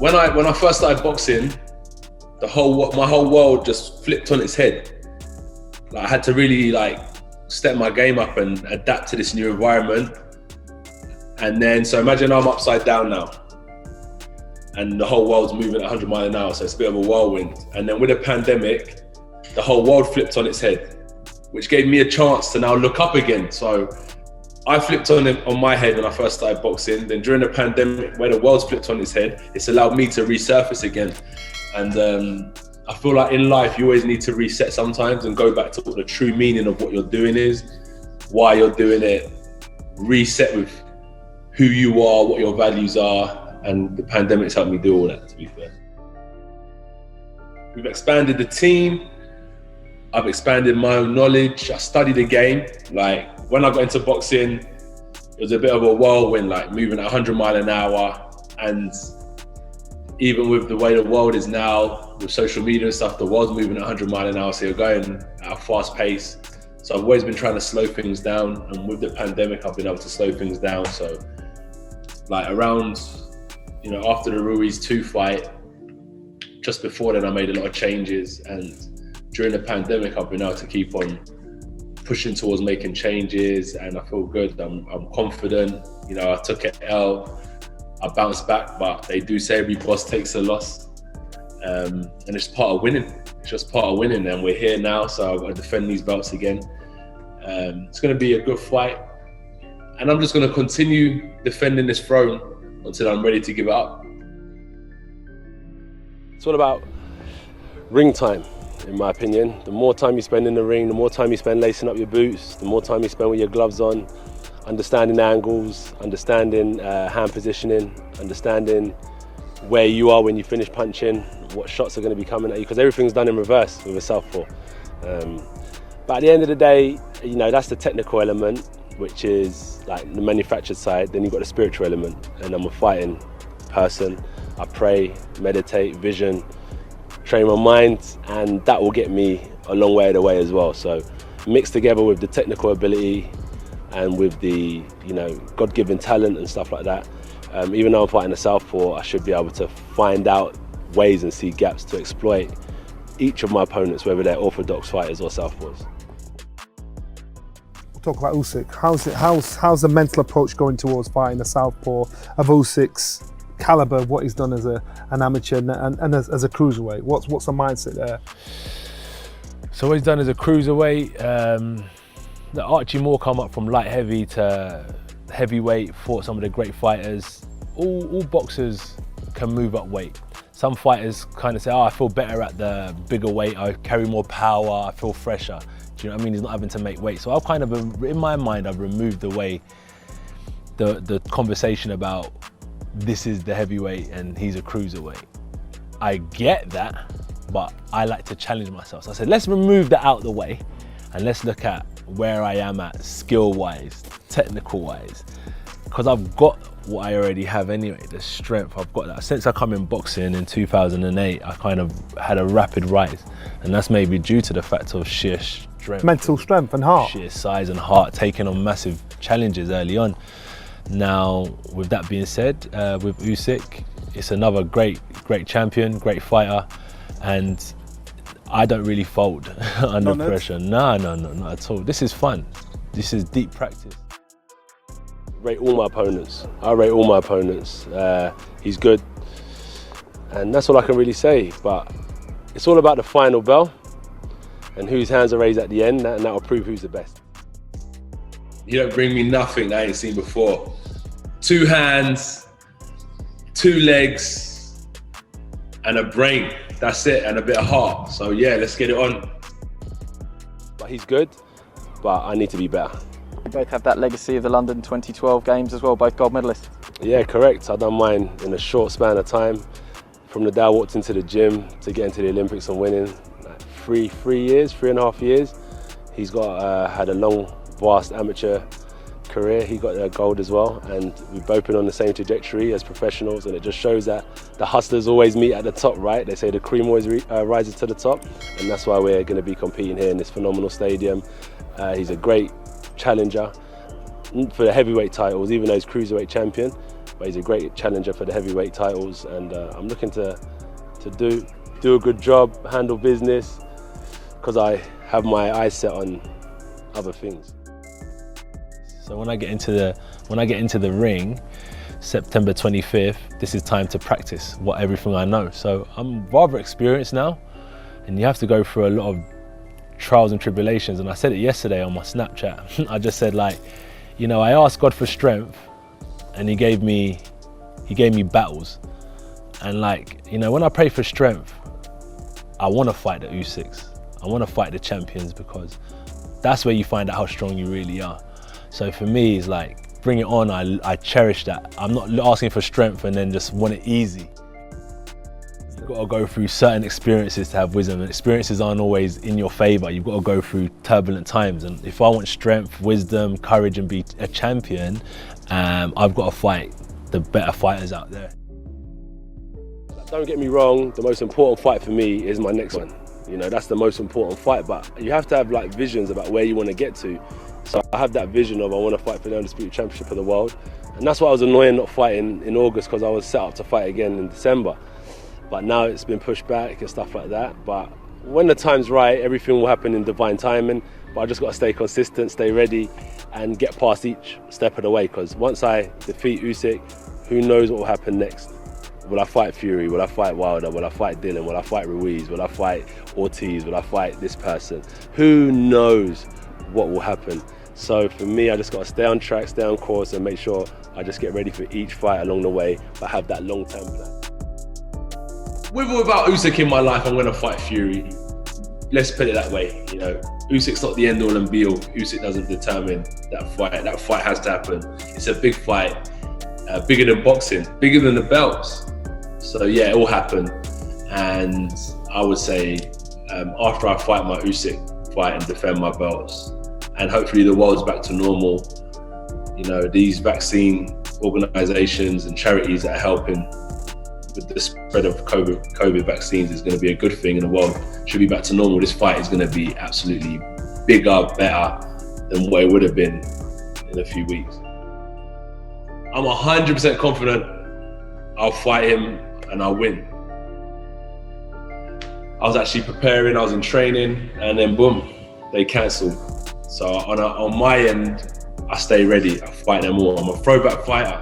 When I first started boxing, my whole world just flipped on its head. Like, I had to really step my game up and adapt to this new environment. And then, so imagine I'm upside down now, and the whole world's moving at 100 miles an hour, so it's a bit of a whirlwind. And then with the pandemic, the whole world flipped on its head, which gave me a chance to now look up again. So I flipped on my head when I first started boxing. Then during the pandemic, where the world's flipped on its head, it's allowed me to resurface again. And I feel like in life, you always need to reset sometimes and go back to what the true meaning of what you're doing is, why you're doing it, reset with who you are, what your values are. And the pandemic's helped me do all that, to be fair. We've expanded the team. I've expanded my own knowledge. I studied the game. Like, when I got into boxing, it was a bit of a whirlwind, like moving at 100 miles an hour. And even with the way the world is now, with social media and stuff, the world's moving at 100 miles an hour, so you're going at a fast pace. So I've always been trying to slow things down, and with the pandemic, I've been able to slow things down. So like around, after the Ruiz 2 fight, just before then I made a lot of changes, and during the pandemic, I've been able to keep on pushing towards making changes, and I feel good. I'm confident. I took an L, I bounced back, but they do say every boss takes a loss, and it's part of winning. It's just part of winning, and we're here now, so I've got to defend these belts again. It's going to be a good fight, and I'm just going to continue defending this throne until I'm ready to give it up. It's all about ring time, in my opinion. The more time you spend in the ring, the more time you spend lacing up your boots, the more time you spend with your gloves on, understanding angles, understanding hand positioning, understanding where you are when you finish punching, what shots are going to be coming at you, because everything's done in reverse with a southpaw. But at the end of the day, that's the technical element, which is like the manufactured side. Then you've got the spiritual element, and I'm a fighting person. I pray, meditate, vision, train my mind, and that will get me a long way of the way as well. So mixed together with the technical ability and with the God-given talent and stuff like that, even though I'm fighting a southpaw, I should be able to find out ways and see gaps to exploit each of my opponents, whether they're orthodox fighters or southpaws. We'll talk about Usyk. How's the mental approach going towards fighting a southpaw of Usyk's caliber, what he's done as an amateur and as a cruiserweight? What's the mindset there? So what he's done as a cruiserweight, the Archie Moore come up from light heavy to heavyweight, fought some of the great fighters. All boxers can move up weight. Some fighters kind of say, I feel better at the bigger weight, I carry more power, I feel fresher. Do you know what I mean? He's not having to make weight. So I've kind of, in my mind, I've removed the conversation about this is the heavyweight and he's a cruiserweight. I get that, but I like to challenge myself. So I said, let's remove that out of the way and let's look at where I am at skill-wise, technical-wise, because I've got what I already have anyway, the strength, I've got that. Since I come in boxing in 2008, I kind of had a rapid rise, and that's maybe due to the fact of sheer strength. Mental strength and heart. Sheer size and heart, taking on massive challenges early on. Now, with that being said, with Usyk, it's another great champion, great fighter, and I don't really fold under pressure. No, not at all. This is fun. This is deep practice. Rate all my opponents. I rate all my opponents. He's good, and that's all I can really say. But it's all about the final bell and whose hands are raised at the end, and that will prove who's the best. You don't bring me nothing that I ain't seen before. 2 hands, 2 legs, and a brain. That's it, and a bit of heart. So yeah, let's get it on. But he's good, but I need to be better. You both have that legacy of the London 2012 games as well, both gold medalists. Yeah, correct. I've done mine in a short span of time. From the day I walked into the gym to get into the Olympics and winning, like 3.5 years. He's got had a long, vast amateur career. He got a gold as well, and we've both been on the same trajectory as professionals, and it just shows that the hustlers always meet at the top, right? They say the cream always rises to the top, and that's why we're going to be competing here in this phenomenal stadium. He's a great challenger for the heavyweight titles, even though he's cruiserweight champion. But he's a great challenger for the heavyweight titles, and I'm looking to do a good job, handle business, because I have my eyes set on other things. So when I get into the ring, September 25th, this is time to practice everything I know. So I'm rather experienced now, and you have to go through a lot of trials and tribulations. And I said it yesterday on my Snapchat. I just said, like, you know, I asked God for strength, and He gave me battles. And, like, you know, when I pray for strength, I want to fight the Usyks. I want to fight the champions, because that's where you find out how strong you really are. So for me, it's like, bring it on. I cherish that. I'm not asking for strength and then just want it easy. You've got to go through certain experiences to have wisdom, and experiences aren't always in your favor. You've got to go through turbulent times. And if I want strength, wisdom, courage, and be a champion, I've got to fight the better fighters out there. Don't get me wrong, the most important fight for me is my next one. You know, that's the most important fight, but you have to have like visions about where you want to get to. So I have that vision of I want to fight for the Undisputed Championship of the world. And that's why I was annoying not fighting in August, because I was set up to fight again in December. But now it's been pushed back and stuff like that. But when the time's right, everything will happen in divine timing. But I just got to stay consistent, stay ready, and get past each step of the way. Because once I defeat Usyk, who knows what will happen next? Will I fight Fury? Will I fight Wilder? Will I fight Dylan? Will I fight Ruiz? Will I fight Ortiz? Will I fight this person? Who knows what will happen? So for me, I just got to stay on track, stay on course, and make sure I just get ready for each fight along the way, but have that long-term plan. With or without Usyk in my life, I'm going to fight Fury. Let's put it that way. You know, Usyk's not the end all and be all. Usyk doesn't determine that fight. That fight has to happen. It's a big fight, bigger than boxing, bigger than the belts. So yeah, it will happen. And I would say after I fight my Usyk fight and defend my belts, and hopefully the world's back to normal, you know, these vaccine organizations and charities that are helping with the spread of COVID vaccines is going to be a good thing, and the world should be back to normal. This fight is going to be absolutely bigger, better than what it would have been in a few weeks. I'm 100% confident I'll fight him and I'll win. I was actually preparing, I was in training, and then boom, they cancelled. So on my end, I stay ready, I fight them all. I'm a throwback fighter.